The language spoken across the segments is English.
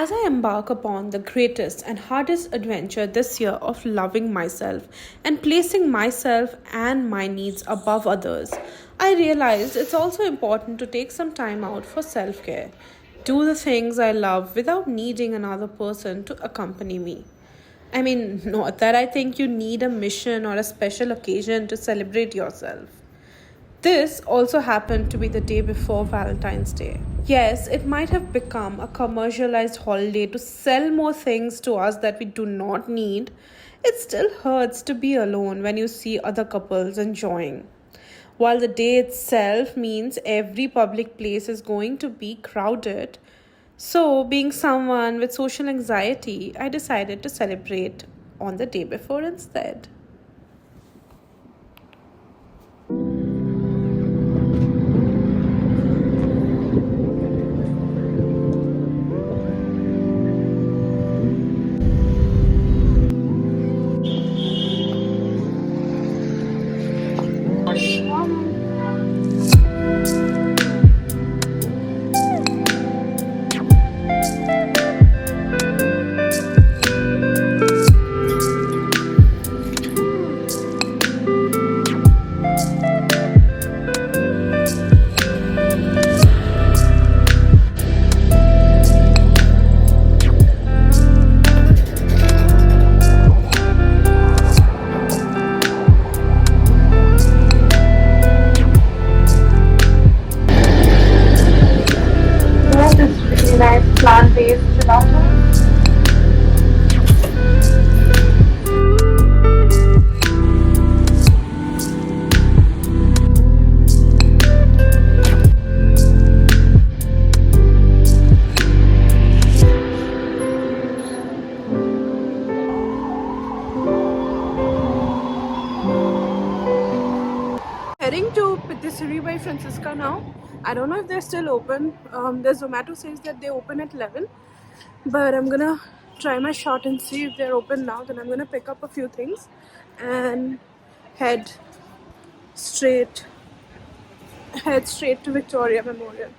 As I embark upon the greatest and hardest adventure this year of loving myself and placing myself and my needs above others, I realized it's also important to take some time out for self care. Do the things I love without needing another person to accompany me. I mean, not that I think you need a mission or a special occasion to celebrate yourself. This also happened to be the day before Valentine's Day. Yes, it might have become a commercialized holiday to sell more things to us that we do not need. It still hurts to be alone when you see other couples enjoying. While the day itself means every public place is going to be crowded, so being someone with social anxiety, I decided to celebrate on the day before instead. This really nice plant-based gelato. Heading to Patisserie by Francisca now. I don't know if they're still open. The Zomato says that they open at 11, but I'm gonna try my shot and see if they're open now. Then I'm gonna pick up a few things and head straight head straight to Victoria Memorial.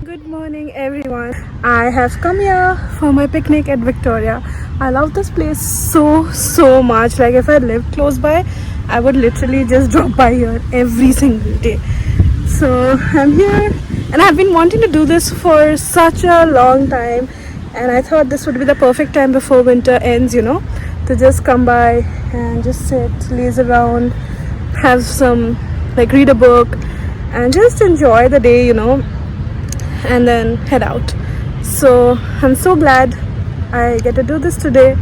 Good morning, everyone. I have come here for my picnic at Victoria. I love this place so much. Like, if I lived close by, I would literally just drop by here every single day. So I'm here, and I've been wanting to do this for such a long time, and I thought this would be the perfect time before winter ends, to just come by and just sit, laze around, have some, like, read a book, and just enjoy the day, and then head out. So I'm so glad I get to do this today.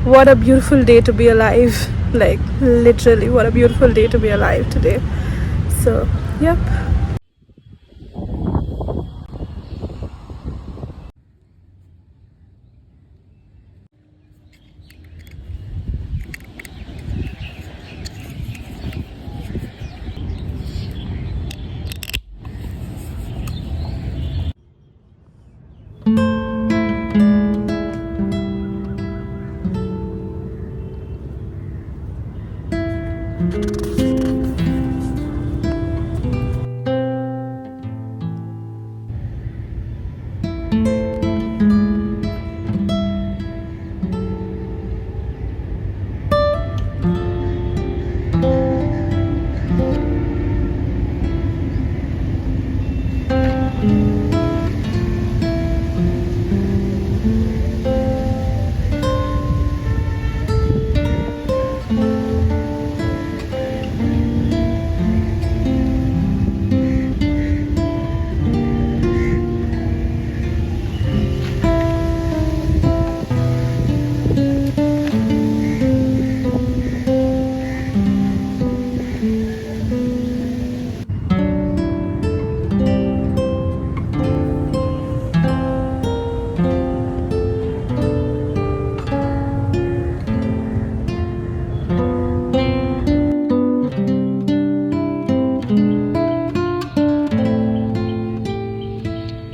What a beautiful day to be alive. Like, literally, what a beautiful day to be alive today. So, yep.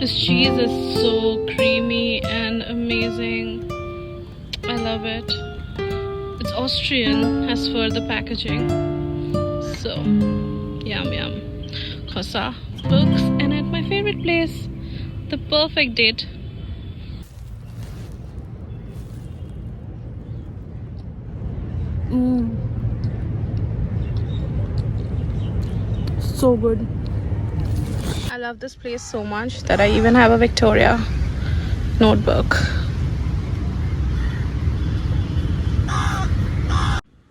This cheese is so creamy and amazing. I love it. It's Austrian as for the packaging. So, yum yum. Khosa, books, and at my favorite place, the perfect date. So good. I love this place so much that I even have a Victoria notebook.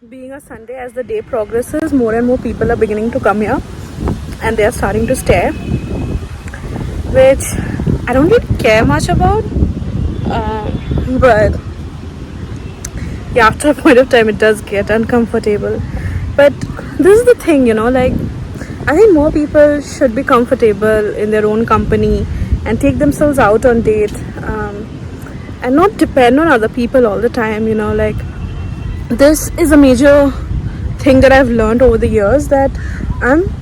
Being a Sunday, as the day progresses, more and more people are beginning to come here and they are starting to stare, which I don't really care much about, but yeah, after a point of time it does get uncomfortable. But this is the thing, you know, like I think more people should be comfortable in their own company and take themselves out on date, and not depend on other people all the time, you know. Like, this is a major thing that I've learned over the years, that I'm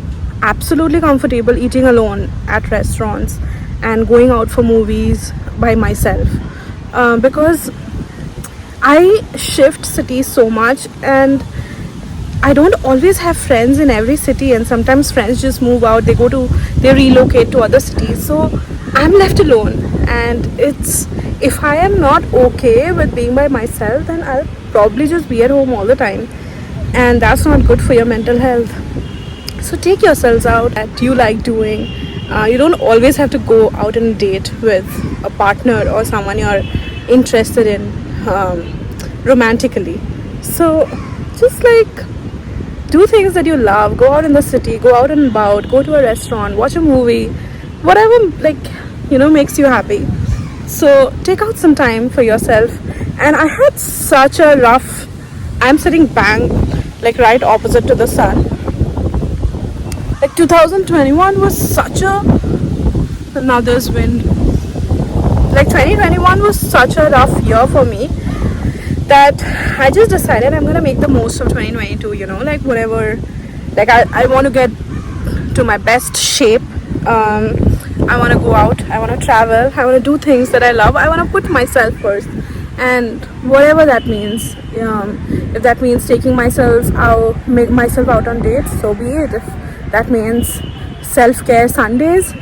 absolutely comfortable eating alone at restaurants and going out for movies by myself, because I shift cities so much and I don't always have friends in every city, and sometimes friends just move out, they relocate to other cities, so I'm left alone. And if I am not okay with being by myself, then I'll probably just be at home all the time, and that's not good for your mental health. So take yourselves out that you like doing. You don't always have to go out on a date with a partner or someone you're interested in romantically. So just like do things that you love. Go out in the city, go out and about, go to a restaurant, watch a movie, whatever, like, you know, makes you happy. So take out some time for yourself. And I had such a rough, I'm sitting bang like right opposite to the sun. Like 2021 was such a, another's wind. Like 2021 was such a rough year for me that I just decided I'm gonna make the most of 2022, you know, like whatever, like I want to get to my best shape. I want to go out, I want to travel, I want to do things that I love, I want to put myself first, and whatever that means, if that means taking myself out, make myself out on dates, so be it. If that means self-care Sundays,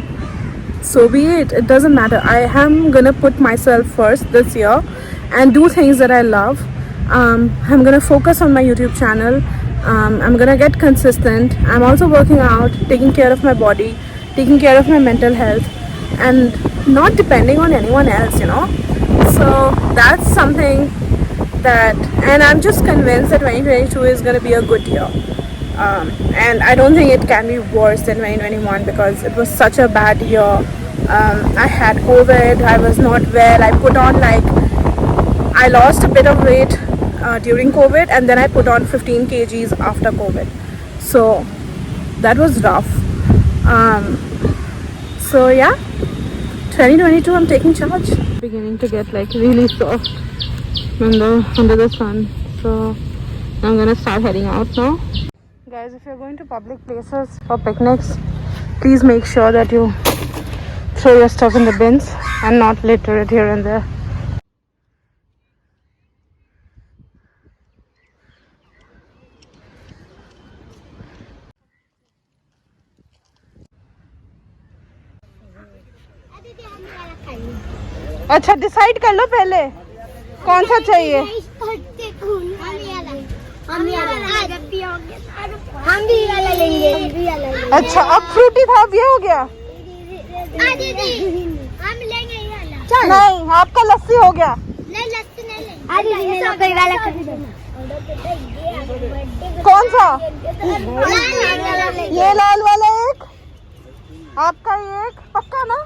so be it. It doesn't matter. I am gonna put myself first this year and do things that I love. I'm gonna focus on my YouTube channel. I'm gonna get consistent. I'm also working out, taking care of my body, taking care of my mental health, and not depending on anyone else, you know. So that's something that, and I'm just convinced that 2022 is gonna be a good year. And I don't think it can be worse than 2021 because it was such a bad year. I had COVID, I was not well, I lost a bit of weight during COVID, and then I put on 15 kgs after COVID. So that was rough. So yeah, 2022 I'm taking charge. Beginning to get like really soft under the sun. So I'm gonna start heading out now. Guys, if you're going to public places for picnics, please make sure that you throw your stuff in the bins and not litter it here and there. अच्छा decide कर लो पहले कौन सा चाहिए. अच्छा अब Frooti था, अब ये हो गया. नहीं, आपका लस्सी हो गया. कौन सा? ये लाल वाला एक, आपका एक, पक्का ना?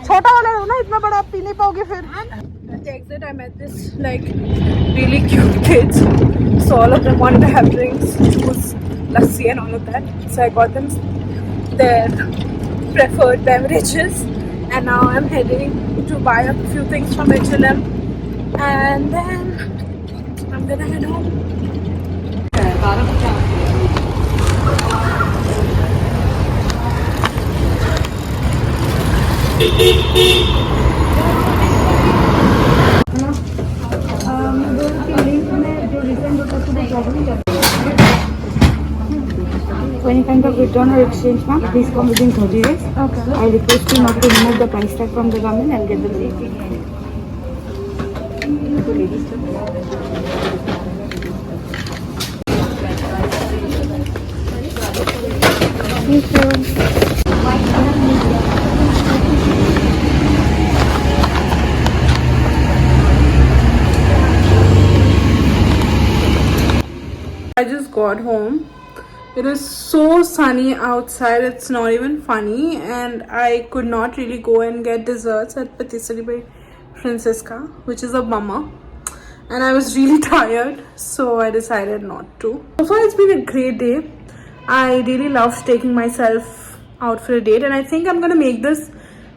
छोटा वाला हो ना, इतना बड़ा आप पी नहीं पाओगे फिर. At the exit I met this like really cute kids, so all of them wanted to have drinks, juice, lassi and all of that, so I got them their preferred beverages, and now I'm heading to buy a few things from H&M and then I'm gonna head home. For any kind of return or exchange, ma'am, please come within 30 days. Okay. I request you not to remove the price tag from the garment and get the bill. Thank you. I just got home. It is so sunny outside, it's not even funny, and I could not really go and get desserts at Patisserie by Francisca, which is a bummer. And I was really tired, so I decided not to. So far, it's been a great day. I really loved taking myself out for a date, and I think I'm gonna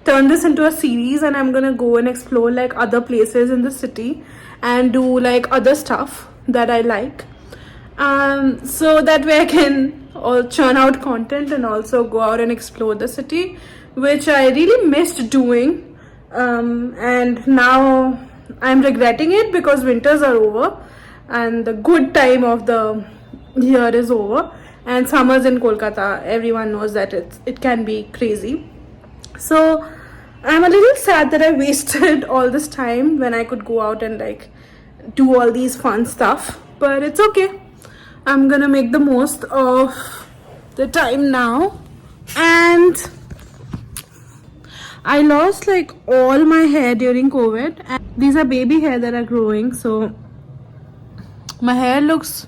turn this into a series, and I'm gonna go and explore like other places in the city and do like other stuff that I like. So that way I can all churn out content and also go out and explore the city, which I really missed doing, and now I'm regretting it because winters are over and the good time of the year is over, and summers in Kolkata, everyone knows that it can be crazy. So I'm a little sad that I wasted all this time when I could go out and like do all these fun stuff, but it's okay. I'm gonna make the most of the time now. And I lost like all my hair during COVID, and these are baby hair that are growing, so my hair looks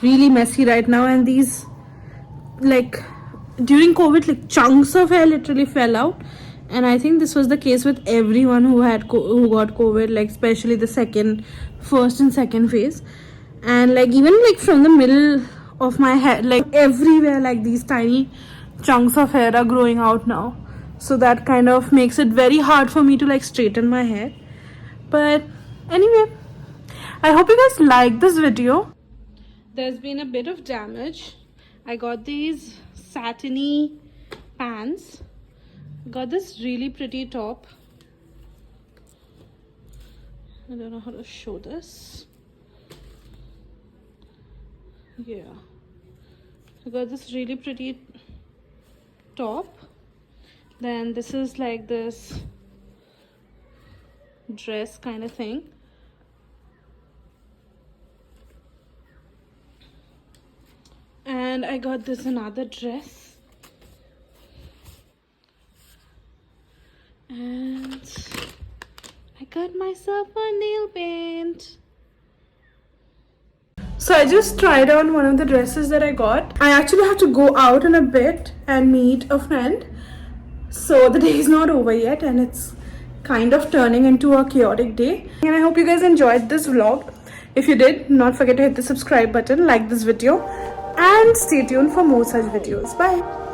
really messy right now. And these, like, during COVID, like chunks of hair literally fell out, and I think this was the case with everyone who got COVID, like especially the first and second phase. And like even like from the middle of my head, like everywhere, like these tiny chunks of hair are growing out now, so that kind of makes it very hard for me to like straighten my hair. But anyway, I hope you guys like this video. There's been a bit of damage. I got these satiny pants, got this really pretty top. I don't know how to show this. Yeah, I got this really pretty top. Then this is like this dress kind of thing. And I got this another dress. And I got myself a nail paint. So I just tried on one of the dresses that I got. I actually have to go out in a bit and meet a friend. So the day is not over yet, and it's kind of turning into a chaotic day. And I hope you guys enjoyed this vlog. If you did, do not forget to hit the subscribe button, like this video, and stay tuned for more such videos. Bye.